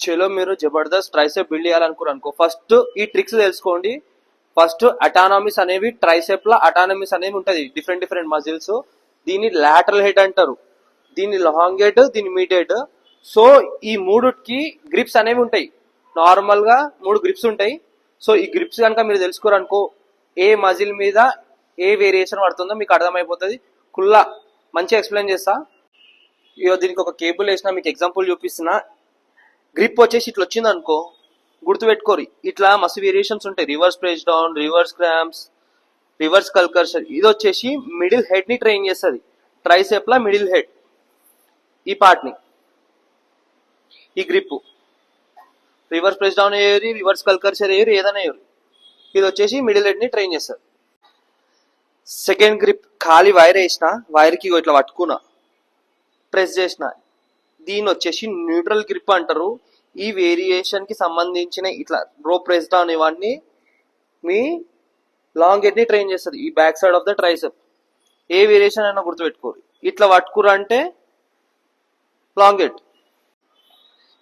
చలో మీరు Jabardasth tricep build చేయాలనుకున్నారనుకో, first ఈ ట్రిక్స్ తెలుసుకోండి. ఫస్ట్ అటానమీస్ అనేవి, ట్రైసెప్ ల అటానమీస్ అనేవి ఉంటది, డిఫరెంట్ డిఫరెంట్ మజిల్స్. దీన్ని లాటరల్ హెడ్ అంటారు, దీన్ని లాంగ్ హెడ్, దీన్ని మిడ్ హెడ్. సో ఈ మూడుకి గ్రిప్స్ అనేవి ఉంటాయి. నార్మల్ గా 3 గ్రిప్స్ ఉంటాయి. సో ఈ గ్రిప్స్ కనుక మీరు తెలుసుకోరనుకో, ఏ మజిల్ మీద ఏ వేరియేషన్ పడుతుందో మీకు అర్థమైపోతుంది. కుల్లా మంచిగా ఎక్స్ప్లెయిన్ చేస్తా. ఇగో దీనికి ఒక కేబుల్ వేసిన, మీకు ఎగ్జాంపుల్ చూపిస్తున్నా. గ్రిప్ వచ్చేసి ఇట్లా వచ్చింది అనుకో, గుర్తుపెట్టుకోరి, ఇట్లా మస్తు వేరియేషన్స్ ఉంటాయి. Reverse press down, reverse cramps, reverse కల్కర్షన్. ఇది వచ్చేసి మిడిల్ హెడ్ ని ట్రైన్ చేస్తుంది. ట్రైసెప్ లా మిడిల్ హెడ్, ఈ పార్ట్ ని, ఈ గ్రిప్. రివర్స్ ప్రెస్ డౌన్ అయ్యేది, రివర్స్ కల్కర్షన్ అయ్యేది, ఏదైనా అయ్యేది. ఇది వచ్చేసి మిడిల్ హెడ్ ని ట్రైన్ చేస్తుంది. సెకండ్ గ్రిప్, ఖాళీ వైర్ వేసిన, వైర్ కి ఇట్లా పట్టుకున్నా, ప్రెస్ చేసిన, దీని వచ్చేసి న్యూట్రల్ గ్రిప్ అంటారు. ఈ వేరియేషన్ కి సంబంధించిన ఇట్లా రో ప్రెస్ డౌన్ ఇవన్నీ మీ లాంగ్ హెడ్ ని ట్రైన్ చేస్తుంది. ఈ back side of the tricep A variation అయినా గుర్తుపెట్టుకోరు. ఇట్లా పట్టుకురా అంటే లాంగ్ హెడ్.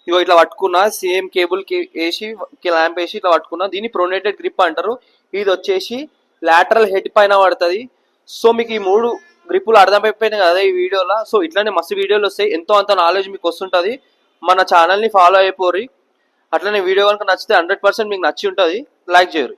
ఇగో ఇట్లా పట్టుకున్నా, సేమ్ కేబుల్ కి వేసి, ల్యాంప్ వేసి ఇట్లా పట్టుకున్నా, దీన్ని ప్రొనేటెడ్ గ్రిప్ అంటారు. ఇది వచ్చేసి లాటరల్ హెడ్ పైన పడుతుంది. సో మీకు ఈ 3 గ్రిప్పులు అర్థమైపోయినాయి కదా ఈ వీడియోలో. సో ఇట్లానే మస్తు వీడియోలు వస్తాయి, ఎంతో అంత నాలెడ్జ్ మీకు వస్తుంటుంది. మన ఛానల్ని ఫాలో అయిపోరి. అట్లనే వీడియో కనుక నచ్చితే 100% మీకు నచ్చి ఉంటుంది. లైక్ చేయరు.